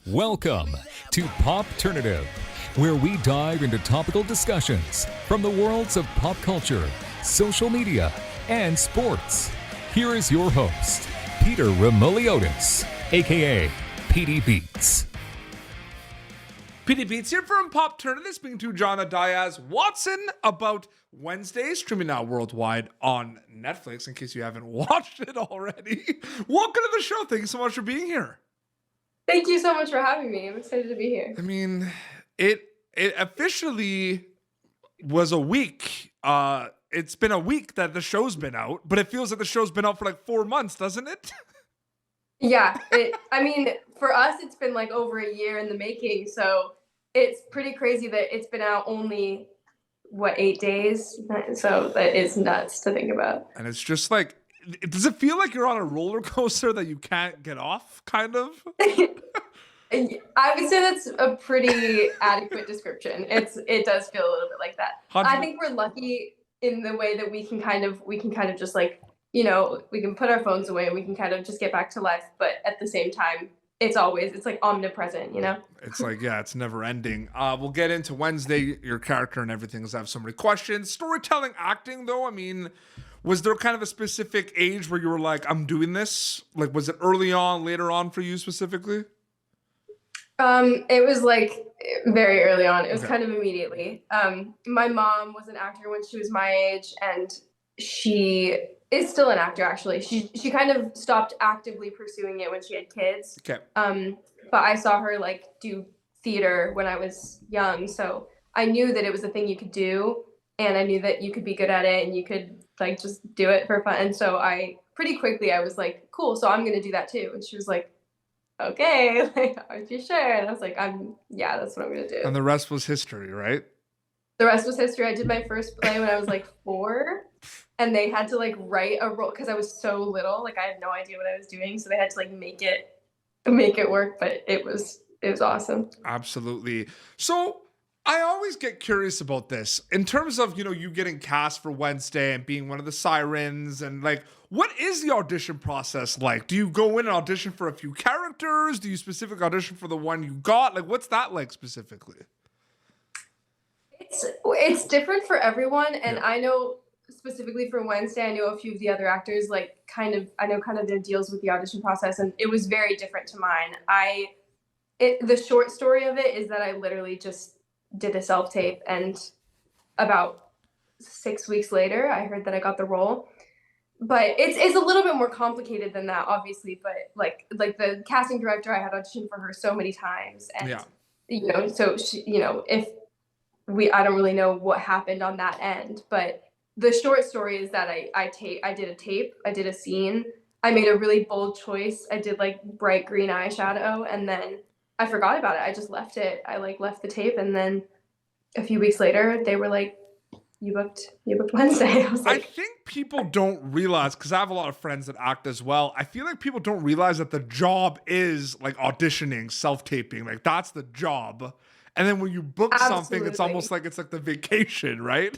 Welcome to Popternative, where we dive into topical discussions from the worlds of pop culture, social media, and sports. Here is your host, Peter Remoliotis, aka PD Beats. PD Beats here from Popternative, speaking to Johnna Dias-Watson about Wednesday, streaming now worldwide on Netflix, in case you haven't watched it already. Welcome to the show. Thank you so much for being here. Thank you so much for having me. I'm excited to be here. I mean, it officially was a week. It's been a week that the show's been out, but it feels like the show's been out for like 4 months, doesn't it? Yeah, for us, it's been like over a year in the making. So it's pretty crazy that it's been out only, 8 days? So that is nuts to think about. And it's just like, does it feel like you're on a roller coaster that you can't get off, kind of? I would say that's a pretty adequate description. It does feel a little bit like that. I think we're lucky in the way that we can kind of just like, we can put our phones away and we can kind of just get back to life. But at the same time, it's like omnipresent, It's like, yeah, it's never ending. We'll get into Wednesday, your character and everything, because I have so many questions. Storytelling, acting, though, I mean, was there kind of a specific age where you were like, I'm doing this? Like, was it early on, later on for you specifically? It was like very early on. It was kind of immediately. My mom was an actor when she was my age, and she is still an actor, actually. She kind of stopped actively pursuing it when she had kids. Okay. But I saw her like do theater when I was young, so I knew that it was a thing you could do, and I knew that you could be good at it and you could like just do it for fun. And so I was like, cool, so I'm gonna do that too. And she was like, okay, like, are you sure? And I was like, yeah, that's what I'm gonna do. And the rest was history, right? The rest was history. I did my first play when I was like 4, and they had to like write a role because I was so little. Like I had no idea what I was doing, so they had to like make it work. But it was awesome. Absolutely. So I always get curious about this in terms of, you getting cast for Wednesday and being one of the sirens, and like, what is the audition process like? Do you go in and audition for a few characters? Do you specifically audition for the one you got? Like, what's that like specifically? It's different for everyone, and yeah. I know specifically for Wednesday, I know a few of the other actors, like I know their deals with the audition process, and it was very different to mine. The short story of it is that I literally just did a self-tape, and about 6 weeks later, I heard that I got the role. But it's a little bit more complicated than that, obviously. But like the casting director, I had auditioned for her so many times, and so she, I don't really know what happened on that end. But the short story is that I did a tape, I did a scene, I made a really bold choice. I did like bright green eyeshadow, and then I forgot about it. I just left it. I like left the tape, and then a few weeks later, they were like, "You booked Wednesday." I think people don't realize, because I have a lot of friends that act as well. I feel like people don't realize that the job is like auditioning, self-taping. Like that's the job. And then when you book something, it's almost like it's like the vacation, right?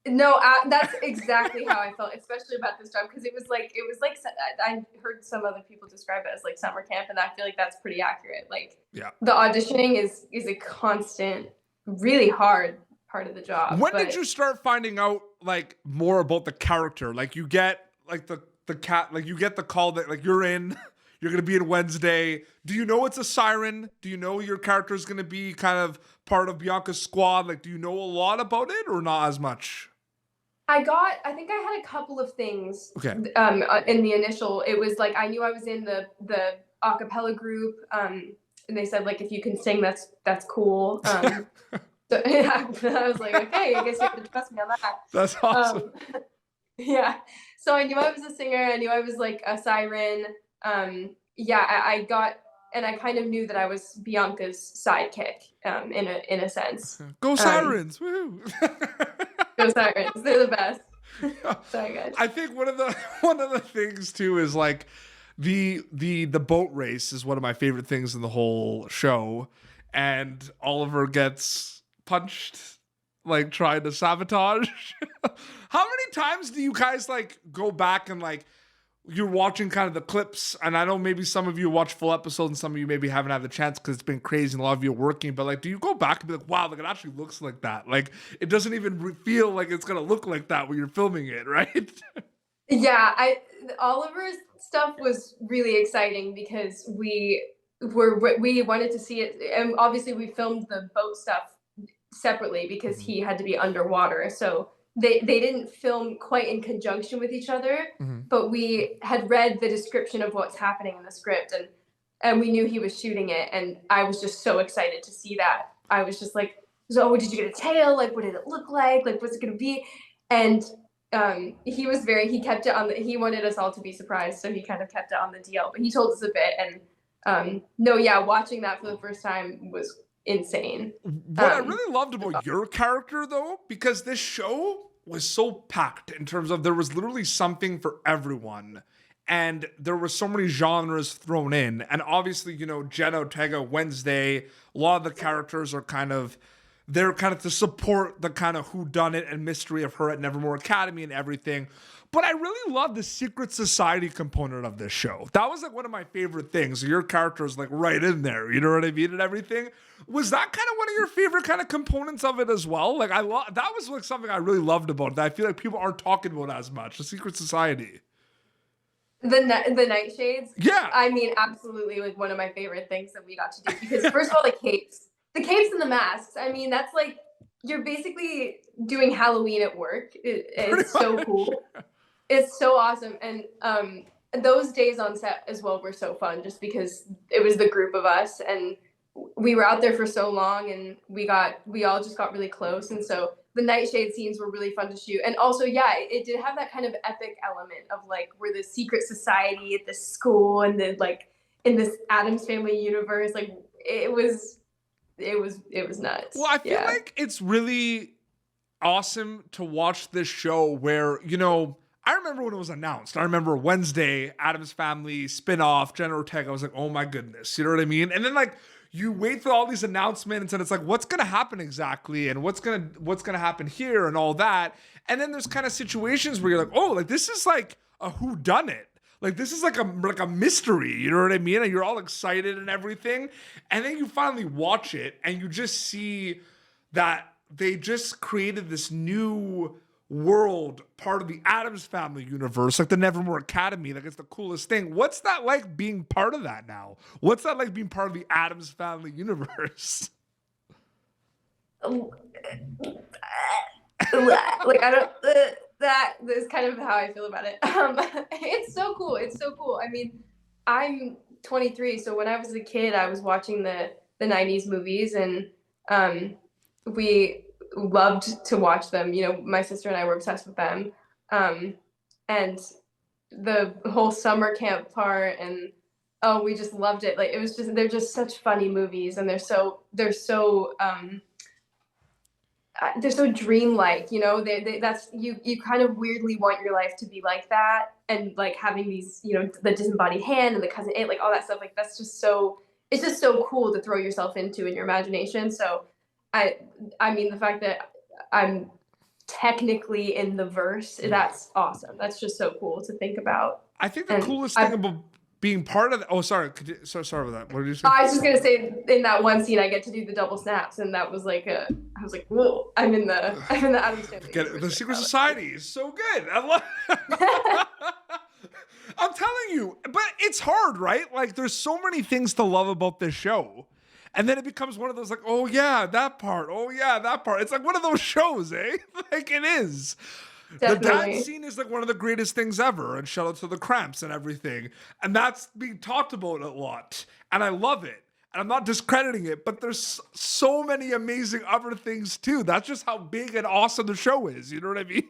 No, that's exactly how I felt, especially about this job, because it was like I heard some other people describe it as like summer camp, and I feel like that's pretty accurate. Like, yeah, the auditioning is a constant, really hard part of the job. When did you start finding out like more about the character? Like you get like the cat, like you get the call that like you're going to be in Wednesday. Do you know it's a siren? Do you know your character is going to be kind of part of Bianca's squad? Like, do you know a lot about it or not as much? I think I had a couple of things. Okay. In the initial, it was like I knew I was in the a cappella group, and they said like if you can sing, that's cool. So yeah, I was like, okay, I guess you have to trust me on that. That's awesome. Yeah. So I knew I was a singer. I knew I was like a siren. I got, and I kind of knew that I was Bianca's sidekick, in a sense. Go Sirens! Woohoo! Go Sirens! They're the best. Sorry, guys. I think one of the things too is like the boat race is one of my favorite things in the whole show, and Oliver gets punched, like trying to sabotage. How many times do you guys like go back and like you're watching kind of the clips, and I know maybe some of you watch full episodes and some of you maybe haven't had the chance because it's been crazy and a lot of you are working, but like, do you go back and be like, wow, like it actually looks like that? Like, it doesn't even feel like it's going to look like that when you're filming it, right? Yeah, Oliver's stuff was really exciting because we wanted to see it, and obviously we filmed the boat stuff separately because he had to be underwater. So they didn't film quite in conjunction with each other, but we had read the description of what's happening in the script, and we knew he was shooting it, and I was just so excited to see that. I was just like, so did you get a tail? Like, what did it look like? Like, what's it gonna be? And he kept it on he wanted us all to be surprised, so he kind of kept it on the DL, but he told us a bit. And no, yeah, watching that for the first time was insane. What I really loved about your character, though, because this show was so packed in terms of there was literally something for everyone, and there were so many genres thrown in, and obviously, you know, Jenna Ortega, Wednesday, a lot of the characters are they're kind of to support the kind of whodunit and mystery of her at Nevermore Academy and everything. But I really love the secret society component of this show. That was like one of my favorite things. Your character is like right in there, you know what I mean, and everything. Was that kind of one of your favorite kind of components of it as well? Like that was like something I really loved about it that I feel like people aren't talking about as much. The secret society. The Nightshades. Yeah. I mean, absolutely, like one of my favorite things that we got to do, because first of all, the capes and the masks. I mean, that's like, you're basically doing Halloween at work. It's so cool. It's so awesome. And those days on set as well were so fun, just because it was the group of us, and we were out there for so long, and we all just got really close. And so the Nightshade scenes were really fun to shoot. And also, yeah, it did have that kind of epic element of like, we're the secret society at this school, and then like in this Addams Family universe, like it was nuts. Well, I feel like it's really awesome to watch this show where, you know, I remember when it was announced. I remember Wednesday, Addams Family, spinoff, Jenna Ortega. I was like, oh my goodness, you know what I mean? And then like you wait for all these announcements, and it's like, what's gonna happen exactly, and what's gonna happen here, and all that. And then there's kind of situations where you're like, oh, like this is like a whodunit. Like this is like a mystery, you know what I mean? And you're all excited and everything. And then you finally watch it, and you just see that they just created this new world, part of the Addams Family universe, like the Nevermore Academy. Like it's the coolest thing. What's that like being part of that now? What's that like being part of the Addams Family universe? Like I don't. That is kind of how I feel about it. It's so cool. It's so cool. I mean, I'm 23, so when I was a kid, I was watching the 90s movies, and we loved to watch them. You know, my sister and I were obsessed with them. And the whole summer camp part, and we just loved it. Like it was just, they're just such funny movies, and they're so dreamlike, you know. That's you kind of weirdly want your life to be like that, and like having these, you know, the disembodied hand and the cousin aunt, like all that stuff, like that's just so, it's just so cool to throw yourself into in your imagination. So I mean, the fact that I'm technically in the verse, that's awesome. That's just so cool to think about. I think the coolest thing about being part of the, sorry about that. What did you say? I was just gonna say, in that one scene, I get to do the double snaps, and that was like I was like, whoa! I'm in the Addams Family. The Secret Society is so good. I love. I'm telling you, but it's hard, right? Like, there's so many things to love about this show, and then it becomes one of those like, oh yeah, that part. Oh yeah, that part. It's like one of those shows, eh? Like it is. Definitely. The dance scene is like one of the greatest things ever, and shout out to the Cramps and everything. And that's being talked about a lot. And I love it. And I'm not discrediting it, but there's so many amazing other things too. That's just how big and awesome the show is. You know what I mean?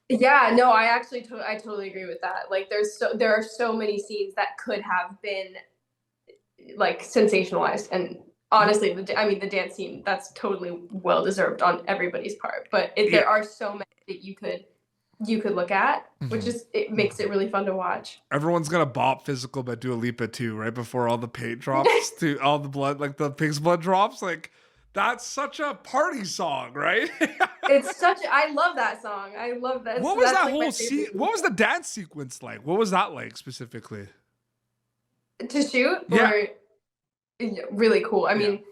Yeah, no, I actually I totally agree with that. Like there are so many scenes that could have been like sensationalized, and honestly, the dance scene, that's totally well deserved on everybody's part. But there are so many that you could look at, which is, it makes it really fun to watch. Everyone's gonna bop Physical by Dua Lipa too, right before all the paint drops, to all the blood, like the pig's blood drops. Like That's such a party song, right? I love that song. I love that. What So was that's that like my whole favorite what was the dance sequence like? What was that like specifically? to shoot Yeah. or yeah, really cool. I Yeah. mean,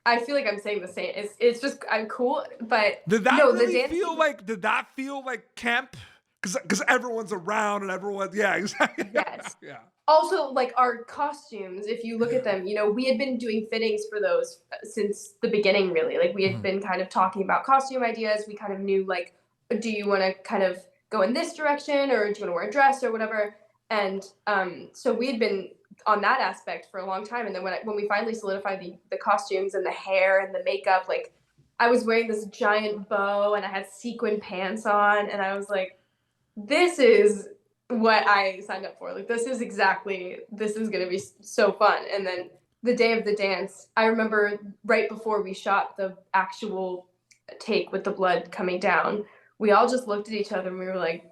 I feel like I'm saying the same. It's just I'm cool, but Did that no, the really dance. feel like camp? Because everyone's around and everyone, yeah, exactly. Yes. Yeah. Also, like our costumes, if you look at them, we had been doing fittings for those since the beginning, really. Like we had been kind of talking about costume ideas. We kind of knew, like, do you want to kind of go in this direction, or do you want to wear a dress or whatever? And so we had been on that aspect for a long time. And then when we finally solidified the costumes and the hair and the makeup, like I was wearing this giant bow and I had sequin pants on, and I was like, this is what I signed up for. Like, this is going to be so fun. And then the day of the dance, I remember right before we shot the actual take with the blood coming down, we all just looked at each other and we were like,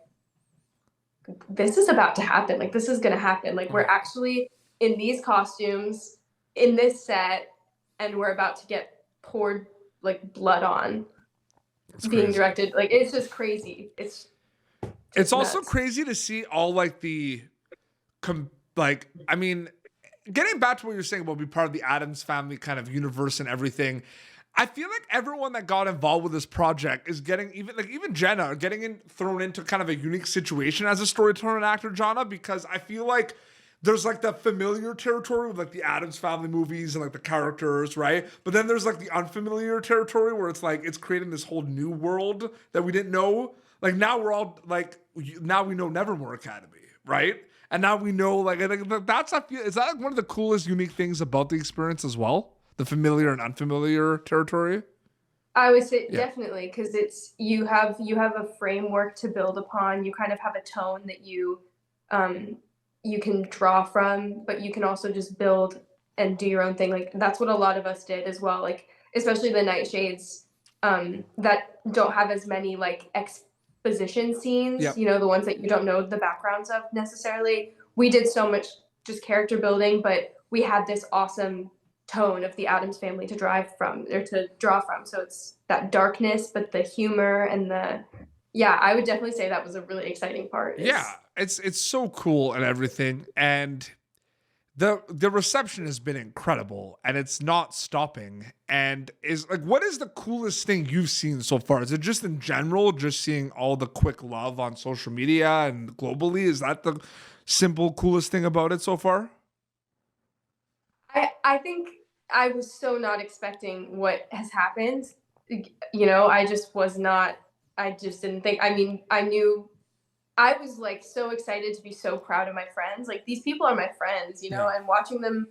this is about to happen. Like, this is going to happen. Like, we're actually in these costumes, in this set, and we're about to get poured like blood on. It's being crazy. Directed. Like, it's just crazy. It's also nuts. crazy to see all like I mean, getting back to what you're saying about being part of the Addams Family kind of universe and everything. I feel like everyone that got involved with this project is getting even Jenna getting thrown into kind of a unique situation as a storyteller and actor, Johnna, because I feel like there's like the familiar territory with like the Addams Family movies and like the characters, right? But then there's like the unfamiliar territory where it's like it's creating this whole new world that we didn't know. Like now we're all like, now we know Nevermore Academy, right? And now we know like is that like one of the coolest, unique things about the experience as well? The familiar and unfamiliar territory? I would say definitely, because it's you have a framework to build upon. You kind of have a tone that you can draw from, but you can also just build and do your own thing. Like that's what a lot of us did as well. Like especially the Nightshades that don't have as many like exposition scenes. Yep. The ones that you don't know the backgrounds of necessarily. We did so much just character building, but we had this awesome tone of the Addams Family to draw from. So it's that darkness, but the humor and I would definitely say that was a really exciting part. It's so cool and everything, and the reception has been incredible, and it's not stopping. And is like, what is the coolest thing you've seen so far? Is it just in general, just seeing all the quick love on social media and globally? Is that the simple coolest thing about it so far? I think I was so not expecting what has happened. I just didn't think, I knew I was like so excited to be so proud of my friends. Like these people are my friends, and watching them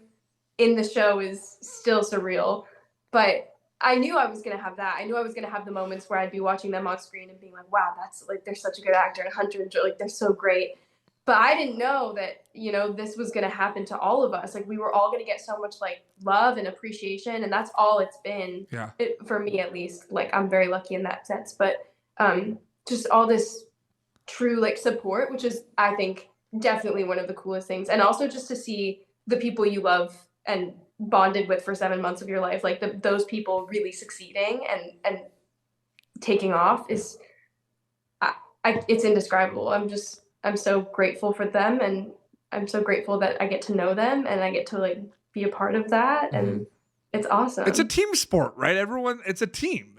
in the show is still surreal. But I knew I was going to have that. I knew I was going to have the moments where I'd be watching them on screen and being like, wow, that's like, they're such a good actor. And Hunter and Joe, like, they're so great. But I didn't know that, this was going to happen to all of us. Like we were all going to get so much like love and appreciation. And that's all it's been for me, at least. Like I'm very lucky in that sense. But just all this true like support, which is, I think, definitely one of the coolest things. And also just to see the people you love and bonded with for 7 months of your life, like those people really succeeding and taking off is, it's indescribable. I'm so grateful for them, and I'm so grateful that I get to know them and I get to like be a part of that. And it's awesome. It's a team sport, right? Everyone, it's a team.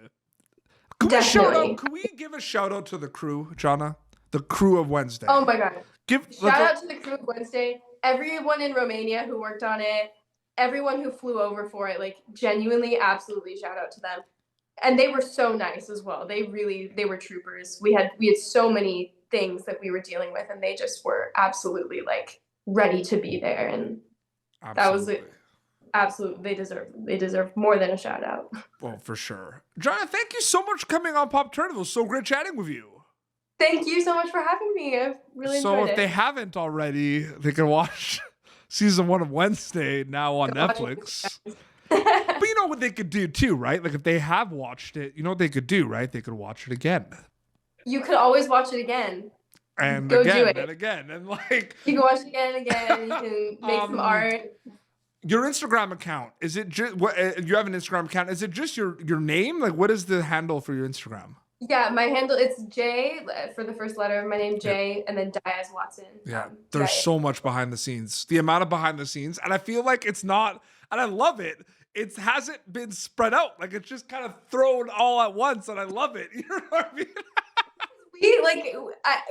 Can we give a shout out to the crew, Johnna? The crew of Wednesday. Oh my God. Shout out to the crew of Wednesday. Everyone in Romania who worked on it, everyone who flew over for it, like genuinely, absolutely shout out to them. And they were so nice as well. They were troopers. We had so many things that we were dealing with, and they just were absolutely like ready to be there. And that was it. Absolutely. They deserve more than a shout out. Well, for sure. Johnna, thank you so much for coming on Popternative. It was so great chatting with you. Thank you so much for having me. I've really enjoyed it. So if they haven't already, they can watch season 1 of Wednesday now on Netflix. But you know what they could do too, right? Like if they have watched it, you know what they could do, right? They could watch it again. You could always watch it again. And go again do it. and again. And like you can watch it again and again. You can make some art. Your Instagram account, is it just what you have an Instagram account? Is it just your name? Like, what is the handle for your Instagram? Yeah, my handle, it's J for the first letter of my name, J, and then Dias-Watson. Yeah, there's so much behind the scenes. The amount of behind the scenes, and I feel like it's not, and I love it. It hasn't been spread out. Like, it's just kind of thrown all at once, and I love it. You know what I mean?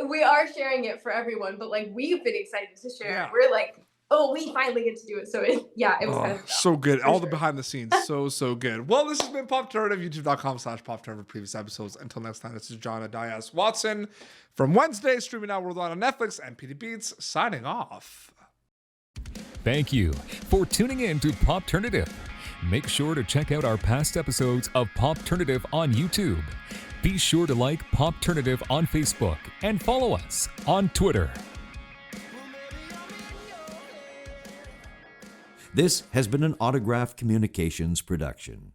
We are sharing it for everyone, but like we've been excited to share it. We're like, oh, we finally get to do it. So it was kind of so good. All the behind the scenes, so good. Well, this has been Popternative, youtube.com/Popternative. Previous episodes. Until next time, this is Johnna Dias-Watson from Wednesday, streaming now worldwide on Netflix, and PD Beats signing off. Thank you for tuning in to Popternative. Make sure to check out our past episodes of Popternative on YouTube. Be sure to like Popternative on Facebook and follow us on Twitter. This has been an Autograph Communications production.